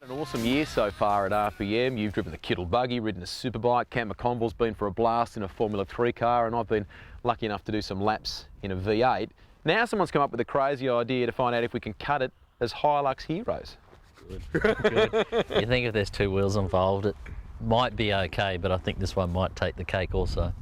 An awesome year so far at RPM. You've driven the Kittle buggy, ridden a superbike. Cam McConville's been for a blast in a Formula 3 car, and I've been lucky enough to do some laps in a V8. Now someone's come up with a crazy idea to find out if we can cut it as HiLux Heroes. Good. You think if there's two wheels involved, it might be okay, but I think this one might take the cake also.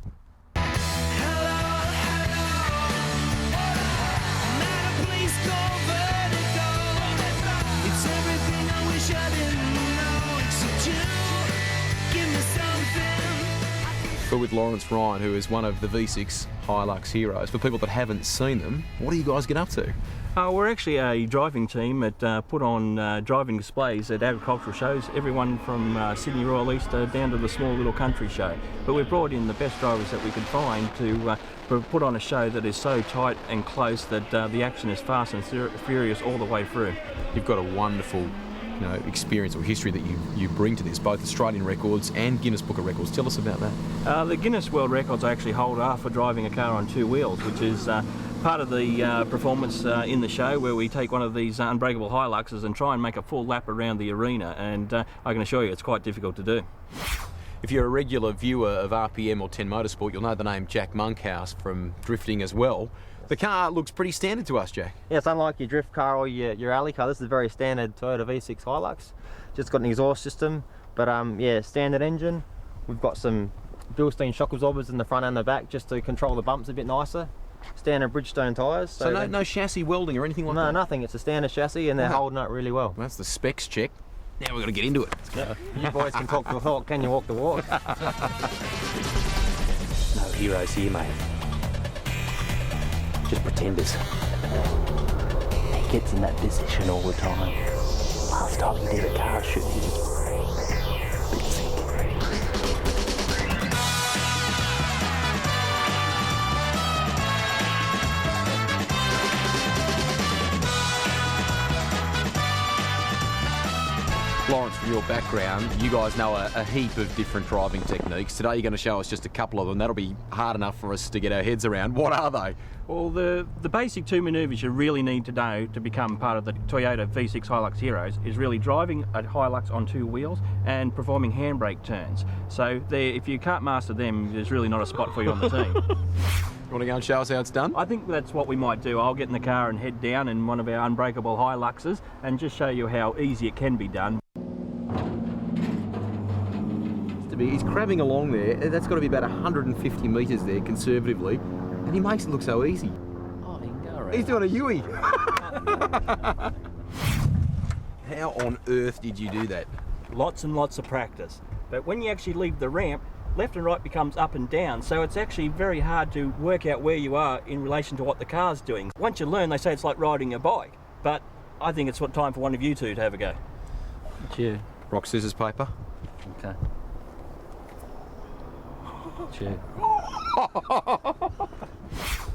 We're with Lawrence Ryan, who is one of the V6 HiLux Heroes. For people that haven't seen them, what do you guys get up to? We're actually a driving team that put on driving displays at agricultural shows, everyone from Sydney Royal Easter down to the small little country show. But we've brought in the best drivers that we could find to put on a show that is so tight and close that the action is fast and furious all the way through. You've got a wonderful experience or history that you bring to this, both Australian records and Guinness Book of Records. Tell us about that. The Guinness World Records I actually hold are for driving a car on two wheels, which is part of the performance in the show, where we take one of these unbreakable Hiluxes and try and make a full lap around the arena, and I can assure you it's quite difficult to do. If you're a regular viewer of RPM or 10 Motorsport, you'll know the name Jack Monkhouse from drifting as well. The car looks pretty standard to us, Jack. Yeah, it's unlike your drift car or your alley car. This is a very standard Toyota V6 Hilux. Just got an exhaust system, but yeah, standard engine. We've got some Bilstein shock absorbers in the front and the back just to control the bumps a bit nicer. Standard Bridgestone tyres. So no chassis welding or anything like that? No, nothing. It's a standard chassis and they're holding up really well. That's the specs check. Now we've got to get into it. Let's go. You boys can talk the talk, can you walk the walk? No heroes here, mate. Just pretenders. He gets in that position all the time. Last time he did a car shoot, he was a bit sick. Lawrence, from your background, you guys know a heap of different driving techniques. Today you're going to show us just a couple of them. That'll be hard enough for us to get our heads around. What are they? Well, the basic two manoeuvres you really need to know to become part of the Toyota V6 HiLux Heroes is really driving a Hilux on two wheels and performing handbrake turns. So if you can't master them, there's really not a spot for you on the team. You want to go and show us how it's done? I think that's what we might do. I'll get in the car and head down in one of our unbreakable Hiluxes and just show you how easy it can be done. He's crabbing along there. That's got to be about 150 metres there, conservatively. And he makes it look so easy. Oh, he can go around. He's doing a Yui. How on earth did you do that? Lots and lots of practice. But when you actually leave the ramp, left and right becomes up and down, so it's actually very hard to work out where you are in relation to what the car's doing. Once you learn, they say it's like riding a bike, but I think it's time for one of you two to have a go. Cheers. Rock, scissors, paper. Okay. Cheers.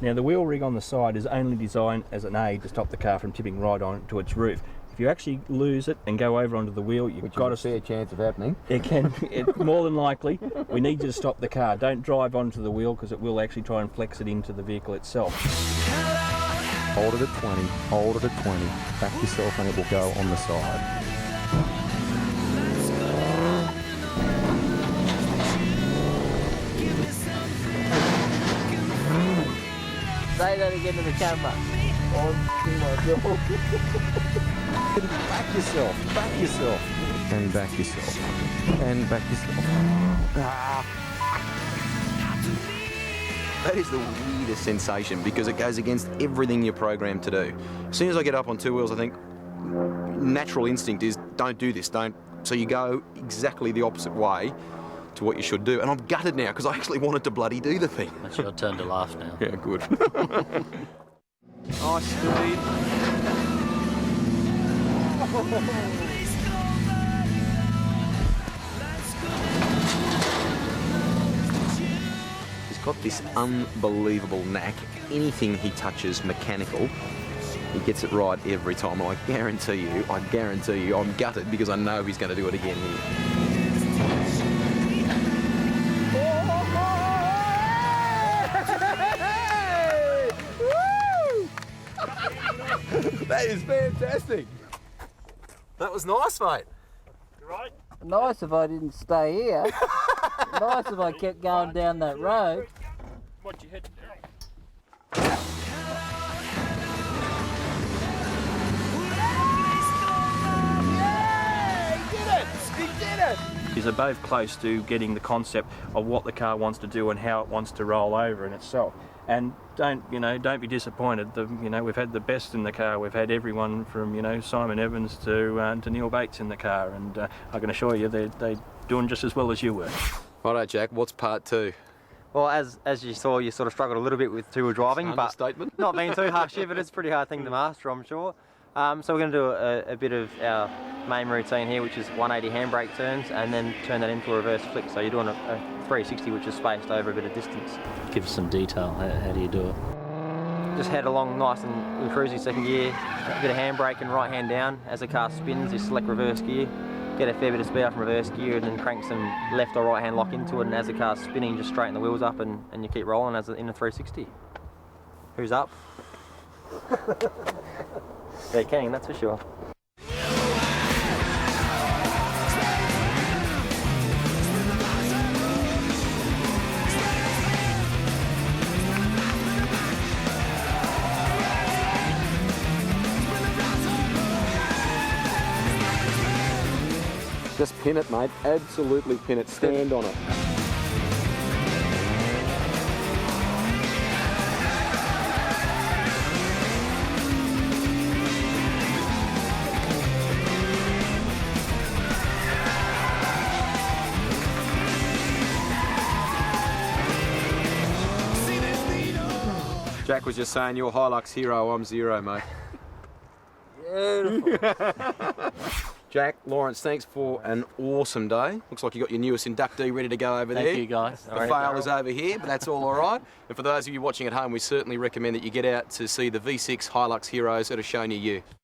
Now the wheel rig on the side is only designed as an aid to stop the car from tipping right onto its roof. If you actually lose it and go over onto the wheel, you've got a fair chance of happening. It's more than likely. We need you to stop the car. Don't drive onto the wheel because it will actually try and flex it into the vehicle itself. Hold it at 20, hold it at 20, back yourself and it will go on the side. Say that again to the camera. Back yourself, back yourself, and back yourself, and back yourself. That is the weirdest sensation because it goes against everything you're programmed to do. As soon as I get up on two wheels, I think natural instinct is don't do this, don't. So you go exactly the opposite way to what you should do. And I'm gutted now because I actually wanted to bloody do the thing. It's your turn to laugh now. Yeah, good. Nice speed. He's got this unbelievable knack. Anything he touches mechanical, he gets it right every time. I guarantee you, I'm gutted because I know he's going to do it again here. That is fantastic. That was nice, mate. Nice if I didn't stay here. Nice if I kept going down that road. Watch your head. They're both close to getting the concept of what the car wants to do and how it wants to roll over in itself. And don't be disappointed. We've had the best in the car. We've had everyone from Simon Evans to Neil Bates in the car, and I can assure you they're doing just as well as you were. Righto, Jack. What's part two? Well, as you saw, you sort of struggled a little bit with two-wheel driving, but Understatement. not being too harsh here, but it's a pretty hard thing to master, I'm sure. So we're going to do a bit of our main routine here, which is 180 handbrake turns, and then turn that into a reverse flick. So you're doing a 360, which is spaced over a bit of distance. Give us some detail. How do you do it? Just head along nice and in cruising second gear, a bit of handbrake and right hand down. As the car spins, you select reverse gear, get a fair bit of speed up from reverse gear, and then crank some left or right hand lock into it, and as the car's spinning, just straighten the wheels up and you keep rolling in a 360. Who's up? They're king, that's for sure. Just pin it, mate. Absolutely pin it. Stand on it. Jack was just saying, you're HiLux Hero, I'm Zero, mate. Beautiful. Jack, Lawrence, thanks for an awesome day. Looks like you got your newest inductee ready to go over there. Thank you, guys. The fail is over here, but that's all right. And for those of you watching at home, we certainly recommend that you get out to see the V6 HiLux Heroes at a show near you.